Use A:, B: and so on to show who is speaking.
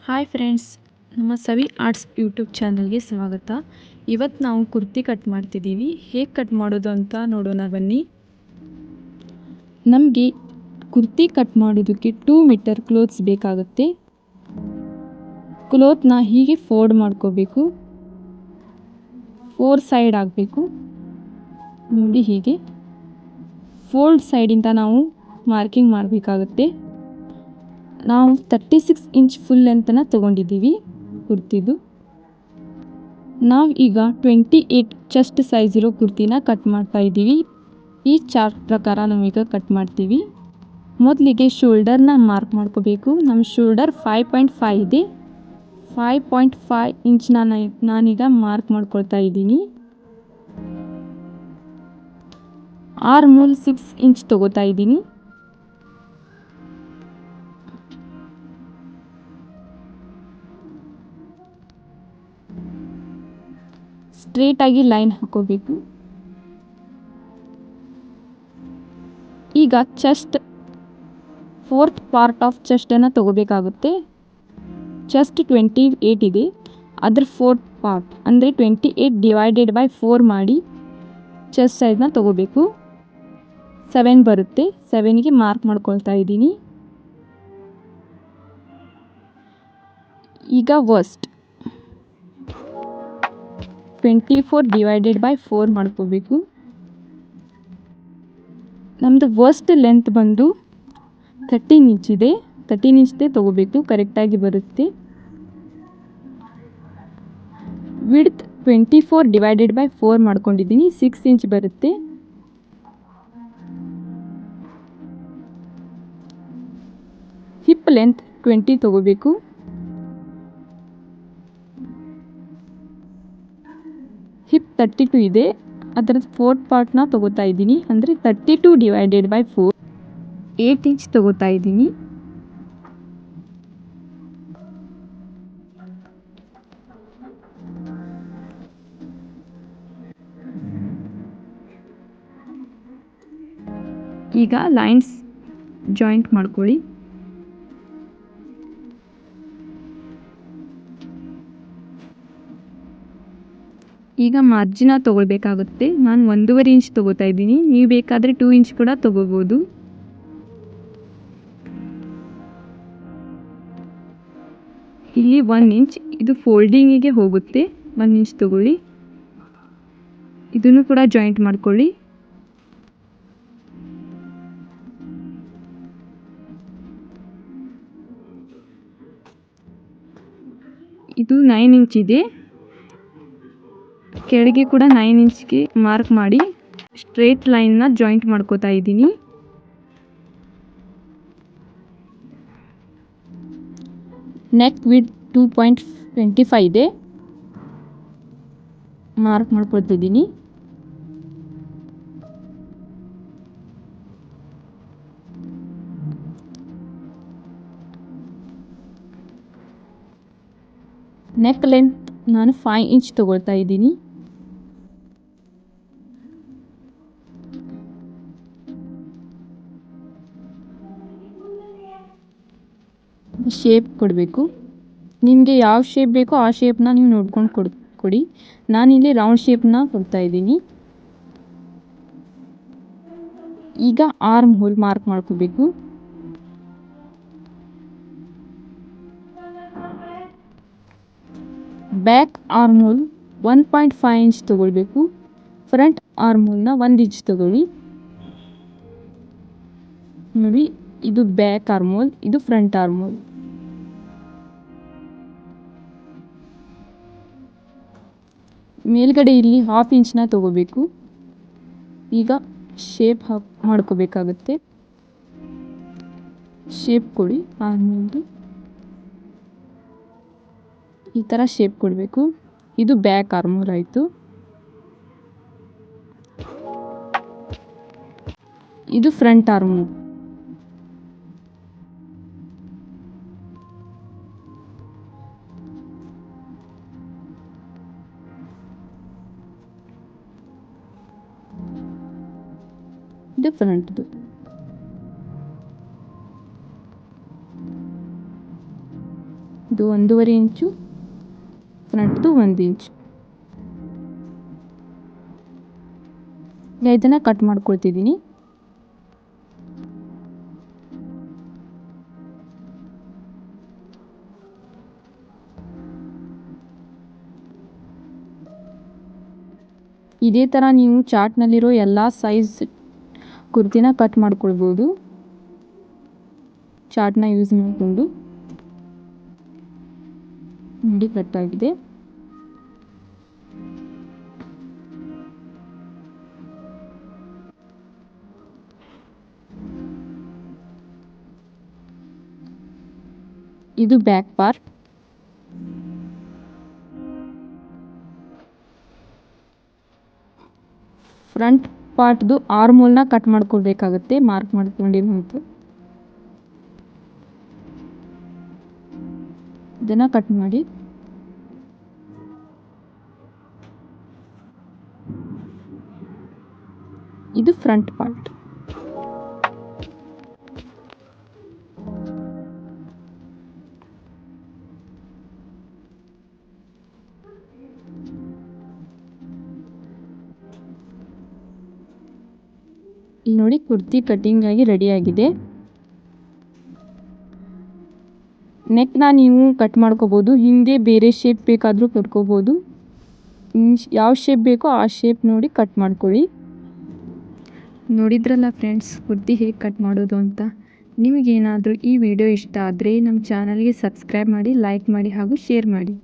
A: Hi friends, ನಮ್ಮ ಸವಿ arts YouTube ಚಾನಲ್ಗೆ ಸ್ವಾಗತ. ಇವತ್ತು ನಾವು ಕುರ್ತಿ ಕಟ್ ಮಾಡ್ತಿದ್ದೀವಿ. ಹೇಗೆ ಕಟ್ ಮಾಡೋದು ಅಂತ ನೋಡೋಣ ಬನ್ನಿ. ನಮಗೆ ಕುರ್ತಿ ಕಟ್ ಮಾಡೋದಕ್ಕೆ 2 ಮೀಟರ್ ಕ್ಲೋತ್ಸ್ ಬೇಕಾಗುತ್ತೆ. ಕ್ಲೋತ್ನ ಹೀಗೆ ಫೋಲ್ಡ್ ಮಾಡ್ಕೋಬೇಕು. 4 ಸೈಡ್ ಆಗಬೇಕು ನೋಡಿ. ಹೀಗೆ ಫೋಲ್ಡ್ ಸೈಡಿಂದ ನಾವು ಮಾರ್ಕಿಂಗ್ ಮಾಡಬೇಕಾಗುತ್ತೆ. ನಾವು 36 ಇಂಚ್ ಫುಲ್ ಲೆಂತನ್ನು ತೊಗೊಂಡಿದ್ದೀವಿ ಕುರ್ತಿದು. ನಾವು ಈಗ 28 ಚೆಸ್ಟ್ ಸೈಜ್ ಇರೋ ಕುರ್ತಿನ ಕಟ್ ಮಾಡ್ತಾ ಇದ್ದೀವಿ. ಈ ಚಾರ್ಟ್ ಪ್ರಕಾರ ನಾವೀಗ ಕಟ್ ಮಾಡ್ತೀವಿ. ಮೊದಲಿಗೆ ಶೋಲ್ಡರ್ನ ಮಾರ್ಕ್ ಮಾಡ್ಕೋಬೇಕು. ನಮ್ಮ ಶೋಲ್ಡರ್ 5.5 ಇದೆ. 5.5 ಇಂಚ್ನ ನಾನೀಗ ಮಾರ್ಕ್ ಮಾಡ್ಕೊಳ್ತಾ ಇದ್ದೀನಿ. ಆರ್ಮೋಲ್ 6 ಇಂಚ್ ತೊಗೋತಾ ಇದ್ದೀನಿ. ಸ್ಟ್ರೇಟಾಗಿ ಲೈನ್ ಹಾಕೋಬೇಕು. ಈಗ ಚೆಸ್ಟ್ 4th ಪಾರ್ಟ್ ಆಫ್ ಚೆಸ್ಟನ್ನು ತೊಗೋಬೇಕಾಗುತ್ತೆ. ಚೆಸ್ಟ್ 28 ಇದೆ, ಅದ್ರ 4th ಪಾರ್ಟ್ ಅಂದರೆ 28 ಡಿವೈಡೆಡ್ ಬೈ 4 ಮಾಡಿ ಚೆಸ್ಟ್ ಸೈಜ್ನ ತೊಗೋಬೇಕು. 7 ಬರುತ್ತೆ. 7ಗೆ ಮಾರ್ಕ್ ಮಾಡ್ಕೊಳ್ತಾ ಇದ್ದೀನಿ. ಈಗ ವರ್ಸ್ಟ್ 24 ಡಿವೈಡೆಡ್ ಬೈ 4 ಮಾಡ್ಕೋಬೇಕು. ನಮ್ಮದು ವರ್ಸ್ಟ್ ಲೆಂತ್ ಬಂದು 13 ಇಂಚ್ ಇದೆ. 13 ಇಂಚ್ದೇ ತೊಗೋಬೇಕು, ಕರೆಕ್ಟಾಗಿ ಬರುತ್ತೆ. ವಿಡ್ತ್ 24 ಡಿವೈಡೆಡ್ ಬೈ 4 ಮಾಡ್ಕೊಂಡಿದ್ದೀನಿ. 6 ಇಂಚ್ ಬರುತ್ತೆ. ಹಿಪ್ ಲೆಂತ್ 20 ತೊಗೋಬೇಕು. ಹಿಪ್ 32 ಇದೆ, ಅದರದ್ದು 4th ಪಾರ್ಟ್ನ ತೊಗೋತಾ ಇದ್ದೀನಿ. ಅಂದರೆ 32 ಡಿವೈಡೆಡ್ ಬೈ 4 8 ಇಂಚ್ ತೊಗೋತಾ ಇದ್ದೀನಿ. ಈಗ ಲೈನ್ಸ್ ಜಾಯಿಂಟ್ ಮಾಡ್ಕೊಳ್ಳಿ. ಈಗ ಮಾರ್ಜಿನ ತೊಗೊಳ್ಬೇಕಾಗುತ್ತೆ. ನಾನು 1.5 ಇಂಚ್ ತೊಗೋತಾ ಇದ್ದೀನಿ. ನೀವು ಬೇಕಾದರೆ 2 ಇಂಚ್ ಕೂಡ ತೊಗೋಬೋದು. ಇಲ್ಲಿ 1 ಇಂಚ್, ಇದು ಫೋಲ್ಡಿಂಗಿಗೆ ಹೋಗುತ್ತೆ. 1 ಇಂಚ್ ತೊಗೊಳ್ಳಿ. ಇದನ್ನು ಕೂಡ ಜಾಯಿಂಟ್ ಮಾಡ್ಕೊಳ್ಳಿ. ಇದು 9 ಇಂಚ್ ಇದೆ. ಕೆಳಗೆ ಕೂಡ 9 ಇಂಚ್ಗೆ ಮಾರ್ಕ್ ಮಾಡಿ ಸ್ಟ್ರೇಟ್ ಲೈನ್ನ ಜಾಯಿಂಟ್ ಮಾಡ್ಕೋತಾ ಇದ್ದೀನಿ. ನೆಕ್ ವಿಡ್ತ್ 2.25 ಇದೆ, ಮಾರ್ಕ್ ಮಾಡ್ಕೊಳ್ತಿದ್ದೀನಿ. ನೆಕ್ ಲೆಂತ್ ನಾನು 5 ಇಂಚ್ ತೊಗೊಳ್ತಾ ಇದ್ದೀನಿ. ಶೇಪ್ ಕೊಡಬೇಕು. ನಿಮಗೆ ಯಾವ ಶೇಪ್ ಬೇಕೋ ಆ ಶೇಪ್ನ ನೀವು ನೋಡ್ಕೊಂಡು ಕೊಡಿ. ನಾನಿಲ್ಲಿ ರೌಂಡ್ ಶೇಪ್ನ ಕೊಡ್ತಾ ಇದ್ದೀನಿ. ಈಗ ಆರ್ಮ್ ಹೋಲ್ ಮಾರ್ಕ್ ಮಾಡ್ಕೋಬೇಕು. ಬ್ಯಾಕ್ ಆರ್ಮ್ ಹೋಲ್ 1.5 ಇಂಚ್ ತೊಗೊಳ್ಬೇಕು. ಫ್ರಂಟ್ ಆರ್ಮ್ ಹೋಲ್ನ 1 ಇಂಚ್ ತೊಗೊಳ್ಳಿ. ನೋಡಿ, ಇದು ಬ್ಯಾಕ್ ಆರ್ಮ್ ಹೋಲ್, ಇದು ಫ್ರಂಟ್ ಆರ್ಮ್ ಹೋಲ್. ಮೇಲ್ಗಡೆ ಇಲ್ಲಿ 1/2 ಇಂಚ್ನ ತೊಗೋಬೇಕು. ಈಗ ಶೇಪ್ ಮಾಡ್ಕೋಬೇಕಾಗುತ್ತೆ. ಶೇಪ್ ಕೊಡಿ. ಆರ್ಮ್ ಹೋಲ್ದು ಈ ಥರ ಶೇಪ್ ಕೊಡಬೇಕು. ಇದು ಬ್ಯಾಕ್ ಆರ್ಮ್ ಹೋಲ್ ಆಯಿತು. ಇದು ಫ್ರಂಟ್ ಆರ್ಮ್ ಹೋಲ್. ಇದು ಫ್ರಂಟ್ದು. ಇದು 1.5 ಇಂಚು, ಫ್ರಂಟ್ದು 1 ಇಂಚು. ಇದನ್ನು ಕಟ್ ಮಾಡ್ಕೊಳ್ತಿದ್ದೀನಿ. ಇದೇ ಥರ ನೀವು ಚಾರ್ಟ್ನಲ್ಲಿರೋ ಎಲ್ಲ ಸೈಜ್ ಕುರ್ತಿನ ಕಟ್ ಮಾಡ್ಕೊಳ್ಬೋದು. ಚಾರ್ಟ್ನ ಯೂಸ್ ಮಾಡಿಕೊಂಡು ನೋಡಿ ಕಟ್ಟಾಗಿದೆ. ಇದು ಬ್ಯಾಕ್ ಪಾರ್ಟ್. ಫ್ರಂಟ್ ಪಾರ್ಟ್ದು ಆರ್ಮೋಲ್ನ ಕಟ್ ಮಾಡ್ಕೊಳ್ಬೇಕಾಗುತ್ತೆ, ಮಾರ್ಕ್ ಮಾಡ್ಕೊಂಡಿರುವಂಥ ಇದನ್ನು ಕಟ್ ಮಾಡಿ. ಇದು ಫ್ರಂಟ್ ಪಾರ್ಟ್. ಇಲ್ಲಿ ನೋಡಿ ಕುರ್ತಿ ಕಟ್ಟಿಂಗ್ ಆಗಿ ರೆಡಿಯಾಗಿದೆ. ನೆಕ್ನ ನೀವು ಕಟ್ ಮಾಡ್ಕೋಬೋದು. ಹಿಂದೆ ಬೇರೆ ಶೇಪ್ ಬೇಕಾದರೂ ಕಟ್ಕೋಬೋದು. ಯಾವ ಶೇಪ್ ಬೇಕೋ ಆ ಶೇಪ್ ನೋಡಿ ಕಟ್ ಮಾಡ್ಕೊಳ್ಳಿ. ನೋಡಿದ್ರಲ್ಲ ಫ್ರೆಂಡ್ಸ್, ಕುರ್ತಿ ಹೇಗೆ ಕಟ್ ಮಾಡೋದು ಅಂತ. ನಿಮಗೇನಾದರೂ ಈ ವಿಡಿಯೋ ಇಷ್ಟ ಆದರೆ ನಮ್ಮ ಚಾನಲ್ಗೆ ಸಬ್ಸ್ಕ್ರೈಬ್ ಮಾಡಿ, ಲೈಕ್ ಮಾಡಿ ಹಾಗೂ ಶೇರ್ ಮಾಡಿ.